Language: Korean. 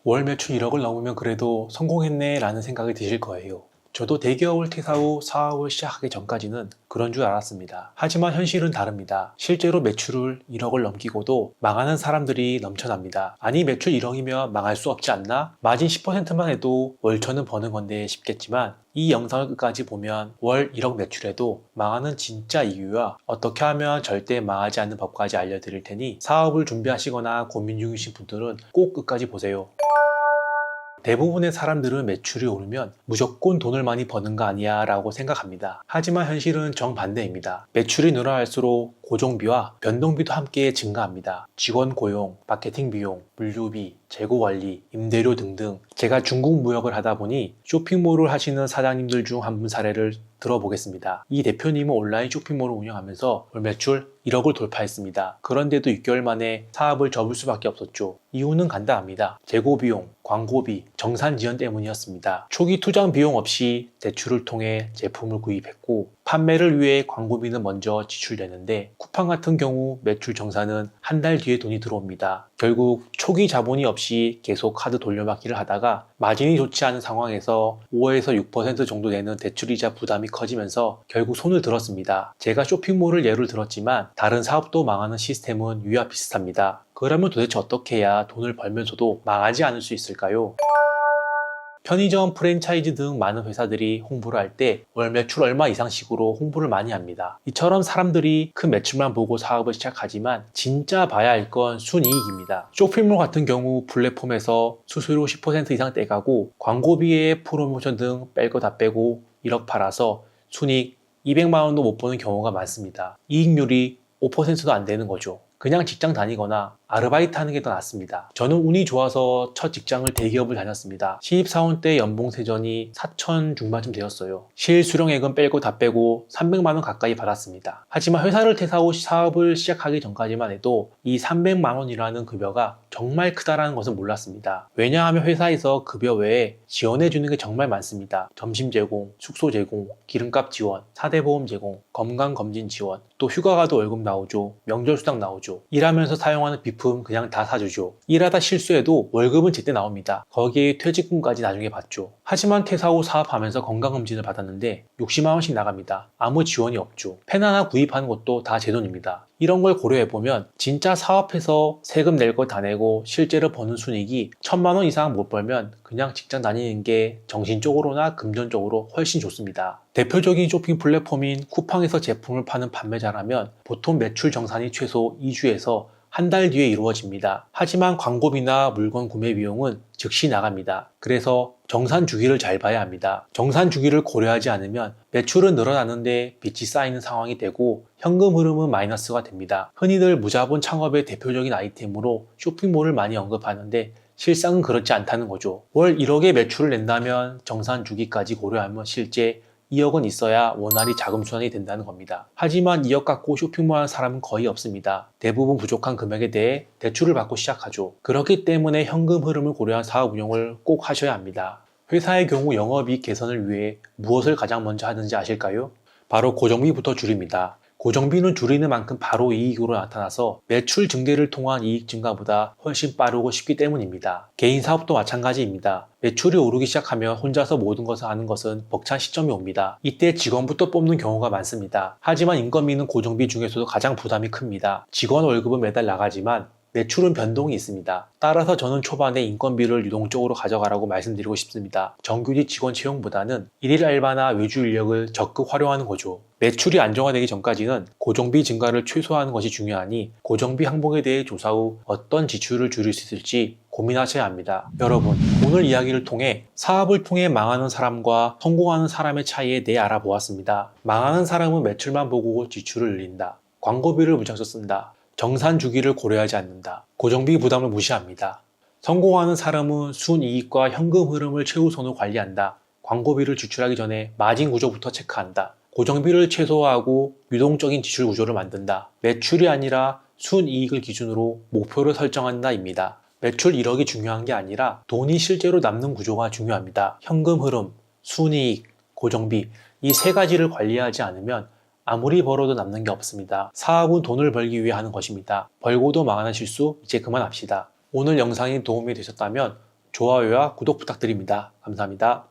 월 매출 1억을 넘으면 그래도 성공했네 라는 생각이 드실 거예요. 저도 대기업을 퇴사 후 사업을 시작하기 전까지는 그런 줄 알았습니다. 하지만 현실은 다릅니다. 실제로 매출을 1억을 넘기고도 망하는 사람들이 넘쳐납니다. 아니 매출 1억이면 망할 수 없지 않나? 마진 10%만 해도 월천은 버는 건데 싶겠지만 이 영상을 끝까지 보면 월 1억 매출에도 망하는 진짜 이유와 어떻게 하면 절대 망하지 않는 법까지 알려드릴 테니 사업을 준비하시거나 고민 중이신 분들은 꼭 끝까지 보세요. 대부분의 사람들은 매출이 오르면 무조건 돈을 많이 버는 거 아니야 라고 생각합니다. 하지만 현실은 정반대입니다. 매출이 늘어날수록 고정비와 변동비도 함께 증가합니다. 직원 고용, 마케팅 비용, 물류비, 재고 관리, 임대료 등등. 제가 중국 무역을 하다 보니 쇼핑몰을 하시는 사장님들 중 한 분 사례를 들어보겠습니다. 이 대표님은 온라인 쇼핑몰을 운영하면서 월 매출 1억을 돌파했습니다. 그런데도 6개월 만에 사업을 접을 수밖에 없었죠. 이유는 간단합니다. 재고 비용, 광고비, 정산 지연 때문이었습니다. 초기 투자 비용 없이 대출을 통해 제품을 구입했고 판매를 위해 광고비는 먼저 지출되는데 쿠팡 같은 경우 매출 정산은 한 달 뒤에 돈이 들어옵니다. 결국 초기 자본이 없이 계속 카드 돌려막기를 하다가 마진이 좋지 않은 상황에서 5에서 6% 정도 되는 대출이자 부담이 커지면서 결국 손을 들었습니다. 제가 쇼핑몰을 예를 들었지만 다른 사업도 망하는 시스템은 위와 비슷합니다. 그러면 도대체 어떻게 해야 돈을 벌면서도 망하지 않을 수 있을까요? 편의점, 프랜차이즈 등 많은 회사들이 홍보를 할 때 월 매출 얼마 이상씩으로 홍보를 많이 합니다. 이처럼 사람들이 큰 매출만 보고 사업을 시작하지만 진짜 봐야 할 건 순이익입니다. 쇼핑몰 같은 경우 플랫폼에서 수수료 10% 이상 떼가고 광고비에 프로모션 등 뺄 거 다 빼고 1억 팔아서 순이익 200만 원도 못 버는 경우가 많습니다. 이익률이 5%도 안 되는 거죠. 그냥 직장 다니거나 아르바이트 하는 게 더 낫습니다. 저는 운이 좋아서 첫 직장을 대기업을 다녔습니다. 신입사원 때 연봉 세전이 4천 중반쯤 되었어요. 실수령액은 빼고 다 빼고 300만 원 가까이 받았습니다. 하지만 회사를 퇴사 후 사업을 시작하기 전까지만 해도 이 300만 원이라는 급여가 정말 크다라는 것은 몰랐습니다. 왜냐하면 회사에서 급여 외에 지원해 주는 게 정말 많습니다. 점심 제공, 숙소 제공, 기름값 지원, 사대보험 제공, 건강검진 지원, 또 휴가 가도 월급 나오죠. 명절 수당 나오죠. 일하면서 사용하는 비품 그냥 다 사주죠. 일하다 실수해도 월급은 제때 나옵니다. 거기에 퇴직금까지 나중에 받죠. 하지만 퇴사 후 사업하면서 건강검진을 받았는데 60만 원씩 나갑니다. 아무 지원이 없죠. 펜 하나 구입하는 것도 다 제 돈입니다. 이런 걸 고려해보면 진짜 사업해서 세금 낼 거 다 내고 실제로 버는 순이익이 1,000만 원 이상 못 벌면 그냥 직장 다니는 게 정신적으로나 금전적으로 훨씬 좋습니다. 대표적인 쇼핑 플랫폼인 쿠팡에서 제품을 파는 판매자라면 보통 매출 정산이 최소 2주에서 한 달 뒤에 이루어집니다. 하지만 광고비나 물건 구매 비용은 즉시 나갑니다. 그래서 정산 주기를 잘 봐야 합니다. 정산 주기를 고려하지 않으면 매출은 늘어나는데 빚이 쌓이는 상황이 되고 현금 흐름은 마이너스가 됩니다. 흔히들 무자본 창업의 대표적인 아이템으로 쇼핑몰을 많이 언급하는데 실상은 그렇지 않다는 거죠. 월 1억의 매출을 낸다면 정산 주기까지 고려하면 실제 2억은 있어야 원활히 자금순환이 된다는 겁니다. 하지만 2억 갖고 쇼핑몰 하는 사람은 거의 없습니다. 대부분 부족한 금액에 대해 대출을 받고 시작하죠. 그렇기 때문에 현금 흐름을 고려한 사업 운영을 꼭 하셔야 합니다. 회사의 경우 영업이익 개선을 위해 무엇을 가장 먼저 하는지 아실까요? 바로 고정비부터 줄입니다. 고정비는 줄이는 만큼 바로 이익으로 나타나서 매출 증대를 통한 이익 증가보다 훨씬 빠르고 쉽기 때문입니다. 개인 사업도 마찬가지입니다. 매출이 오르기 시작하면 혼자서 모든 것을 하는 것은 벅찬 시점이 옵니다. 이때 직원부터 뽑는 경우가 많습니다. 하지만 인건비는 고정비 중에서도 가장 부담이 큽니다. 직원 월급은 매달 나가지만 매출은 변동이 있습니다. 따라서 저는 초반에 인건비를 유동적으로 가져가라고 말씀드리고 싶습니다. 정규직 직원 채용보다는 일일 알바나 외주 인력을 적극 활용하는 거죠. 매출이 안정화되기 전까지는 고정비 증가를 최소화하는 것이 중요하니 고정비 항목에 대해 조사 후 어떤 지출을 줄일 수 있을지 고민하셔야 합니다. 여러분, 오늘 이야기를 통해 사업을 통해 망하는 사람과 성공하는 사람의 차이에 대해 알아보았습니다. 망하는 사람은 매출만 보고 지출을 늘린다. 광고비를 무작정 쓴다. 정산 주기를 고려하지 않는다. 고정비 부담을 무시합니다. 성공하는 사람은 순이익과 현금 흐름을 최우선으로 관리한다. 광고비를 지출하기 전에 마진 구조부터 체크한다. 고정비를 최소화하고 유동적인 지출 구조를 만든다. 매출이 아니라 순이익을 기준으로 목표를 설정한다입니다. 매출 1억이 중요한 게 아니라 돈이 실제로 남는 구조가 중요합니다. 현금 흐름, 순이익, 고정비 이 세 가지를 관리하지 않으면 아무리 벌어도 남는 게 없습니다. 사업은 돈을 벌기 위해 하는 것입니다. 벌고도 망하는 실수 이제 그만합시다. 오늘 영상이 도움이 되셨다면 좋아요와 구독 부탁드립니다. 감사합니다.